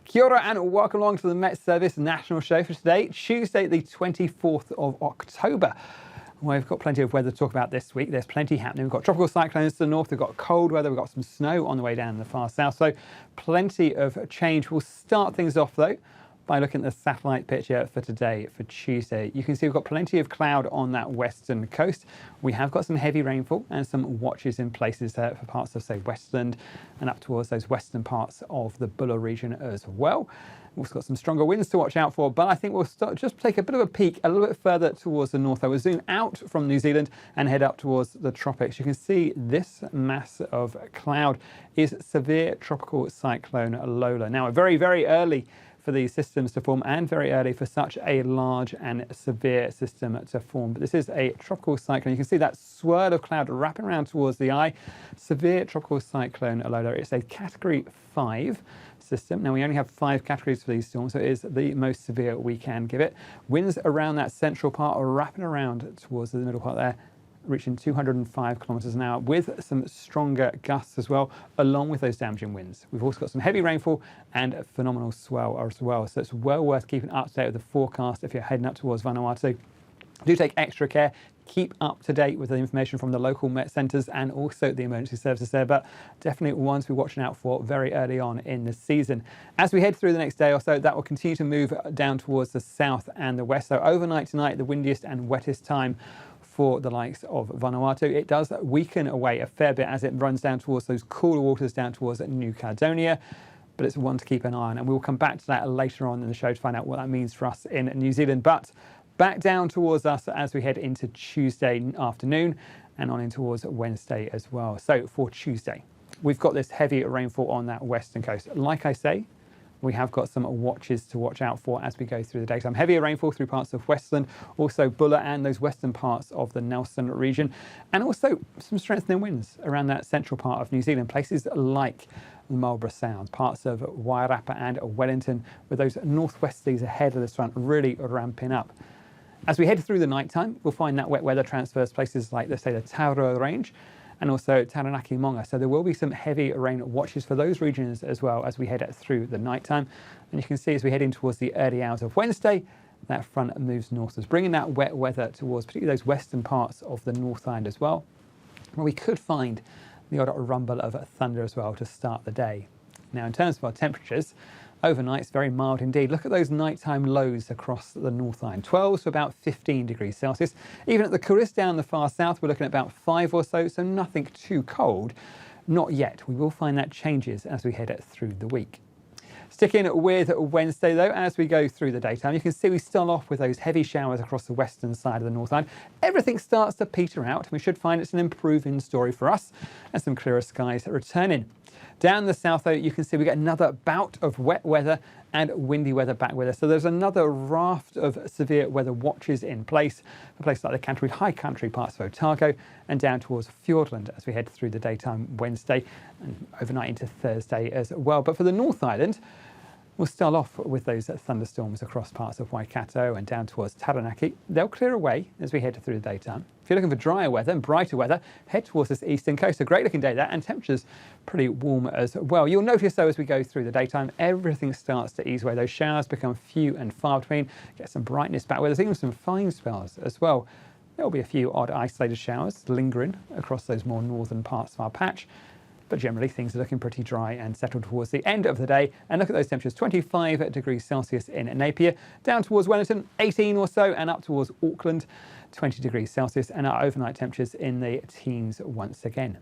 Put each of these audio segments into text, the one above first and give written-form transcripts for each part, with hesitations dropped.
Kia ora and welcome along to the Met Service National Show for today, Tuesday the 24th of October. We've got plenty of weather to talk about this week. There's plenty happening. We've got tropical cyclones to the north, we've got cold weather, we've got some snow on the way down in the far south, so plenty of change. We'll start things off though by looking at the satellite picture for today, for Tuesday. You can see we've got plenty of cloud on that western coast. We have got some heavy rainfall and some watches in places for parts of, say, Westland and up towards those western parts of the Buller region as well. We've also got some stronger winds to watch out for, but I think we'll just take a bit of a peek a little bit further towards the north. I will zoom out from New Zealand and head up towards the tropics. You can see this mass of cloud is severe tropical cyclone Lola. Now, very, very early for these systems to form and very early for such a large and severe system to form. But this is a tropical cyclone. You can see that swirl of cloud wrapping around towards the eye. Severe tropical cyclone Lola. It's a category 5 system. Now we only have 5 categories for these storms, so it is the most severe we can give it. Winds around that central part are wrapping around towards the middle part there, reaching 205 kilometres an hour with some stronger gusts as well, along with those damaging winds. We've also got some heavy rainfall and a phenomenal swell as well. So it's well worth keeping up to date with the forecast if you're heading up towards Vanuatu. Do take extra care. Keep up to date with the information from the local Met centres and also the emergency services there, but definitely ones we're watching out for very early on in the season. As we head through the next day or so, that will continue to move down towards the south and the west. So overnight tonight, the windiest and wettest time for the likes of Vanuatu. It does weaken away a fair bit as it runs down towards those cooler waters down towards New Caledonia, but it's one to keep an eye on, and we'll come back to that later on in the show to find out what that means for us in New Zealand. But back down towards us as we head into Tuesday afternoon and on in towards Wednesday as well. So for Tuesday, we've got this heavy rainfall on that western coast. Like I say, we have got some watches to watch out for as we go through the daytime. Heavier rainfall through parts of Westland, also Buller and those western parts of the Nelson region, and also some strengthening winds around that central part of New Zealand, places like the Marlborough Sound, parts of Wairarapa and Wellington, with those northwesterlies ahead of this front really ramping up. As we head through the nighttime, we'll find that wet weather transfers places like, let's say, the Taurua Range and also Taranaki Monga. So there will be some heavy rain watches for those regions as well as we head through the nighttime. And you can see as we head in towards the early hours of Wednesday, that front moves northwards, bringing that wet weather towards particularly those western parts of the North Island as well, where we could find the odd rumble of thunder as well to start the day. Now, in terms of our temperatures, overnight it's very mild indeed. Look at those nighttime lows across the North Island, 12 to about 15 degrees Celsius. Even at the coolest down the far south, we're looking at about 5 or so nothing too cold. Not yet. We will find that changes as we head through the week. Sticking with Wednesday though, as we go through the daytime, you can see we start off with those heavy showers across the western side of the North Island. Everything starts to peter out, and we should find it's an improving story for us and some clearer skies returning. Down the south though, you can see we get another bout of wet weather and windy weather back with us. So there's another raft of severe weather watches in place for places like the Canterbury High Country, parts of Otago, and down towards Fiordland as we head through the daytime Wednesday and overnight into Thursday as well. But for the North Island, we'll start off with those thunderstorms across parts of Waikato and down towards Taranaki. They'll clear away as we head through the daytime. If you're looking for drier weather and brighter weather, head towards this eastern coast. A great looking day there, and temperatures pretty warm as well. You'll notice though as we go through the daytime, everything starts to ease away. Those showers become few and far between. Get some brightness back with us, even some fine spells as well. There'll be a few odd isolated showers lingering across those more northern parts of our patch, but generally things are looking pretty dry and settled towards the end of the day. And look at those temperatures, 25 degrees Celsius in Napier, down towards Wellington, 18 or so, and up towards Auckland, 20 degrees Celsius, and our overnight temperatures in the teens once again.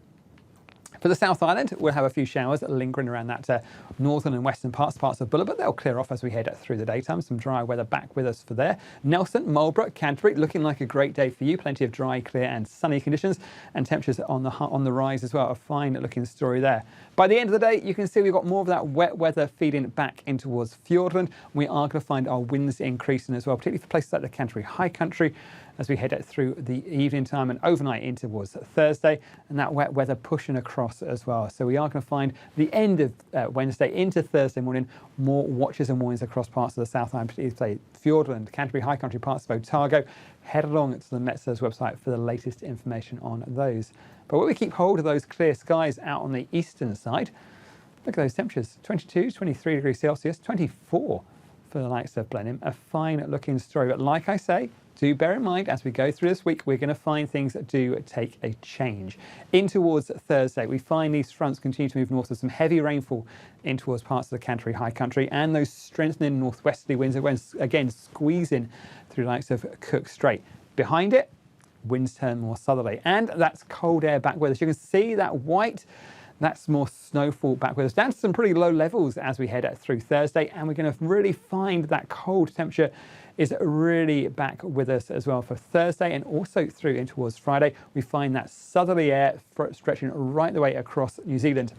For the South Island, we'll have a few showers lingering around that northern and western parts of Buller, but they'll clear off as we head through the daytime. Some dry weather back with us for there. Nelson, Marlborough, Canterbury, looking like a great day for you. Plenty of dry, clear and sunny conditions, and temperatures on the rise as well. A fine looking story there. By the end of the day, you can see we've got more of that wet weather feeding back in towards Fiordland. We are going to find our winds increasing as well, particularly for places like the Canterbury High Country, as we head through the evening time and overnight in towards Thursday, and that wet weather pushing across as well. So we are going to find the end of Wednesday into Thursday morning, more watches and warnings across parts of the South Island, particularly Fiordland, Canterbury High Country, parts of Otago. Head along to the Met Service website for the latest information on those. But when we keep hold of those clear skies out on the eastern side, Look at those temperatures, 22, 23 degrees Celsius, 24 for the likes of Blenheim. A fine looking story, but like I say, do bear in mind as we go through this week, we're going to find things that do take a change. In towards Thursday, we find these fronts continue to move north with some heavy rainfall in towards parts of the Canterbury High Country, and those strengthening northwesterly winds are again squeezing through the likes of Cook Strait. Behind it, winds turn more southerly, and that's cold air back with us. You can see that white. That's more snowfall back with us, down to some pretty low levels as we head through Thursday, and we're going to really find that cold temperature is really back with us as well for Thursday, and also through in towards Friday. We find that southerly air stretching right the way across New Zealand.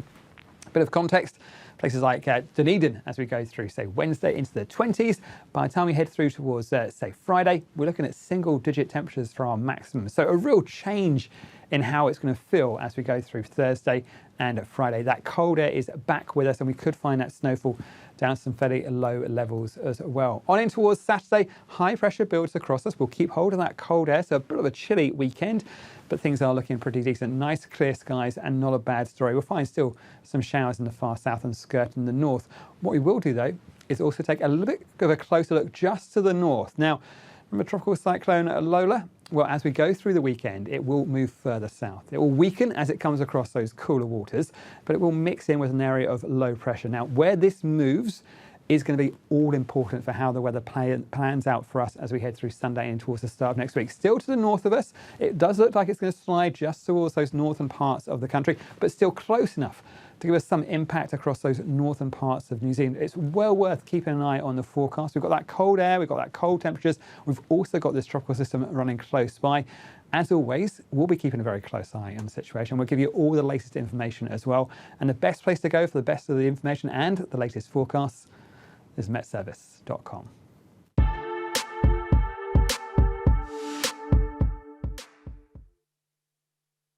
A bit of context, places like Dunedin as we go through, say, Wednesday into the 20s. By the time we head through towards, say, Friday, we're looking at single-digit temperatures for our maximum. So a real change in how it's going to feel as we go through Thursday and Friday. That cold air is back with us, and we could find that snowfall down to some fairly low levels as well. On in towards Saturday, high pressure builds across us. We'll keep hold of that cold air, so a bit of a chilly weekend, but things are looking pretty decent. Nice clear skies and not a bad story. We'll find still some showers in the far south and skirt in the north. What we will do though is also take a little bit of a closer look just to the north. Now, remember tropical cyclone Lola? Well, as we go through the weekend, it will move further south. It will weaken as it comes across those cooler waters, but it will mix in with an area of low pressure. Now, where this moves is going to be all important for how the weather plans out for us as we head through Sunday and towards the start of next week. Still to the north of us, it does look like it's going to slide just towards those northern parts of the country, but still close enough to give us some impact across those northern parts of New Zealand. It's well worth keeping an eye on the forecast. We've got that cold air, we've got that cold temperatures. We've also got this tropical system running close by. As always, we'll be keeping a very close eye on the situation. We'll give you all the latest information as well. And the best place to go for the best of the information and the latest forecasts is metservice.com.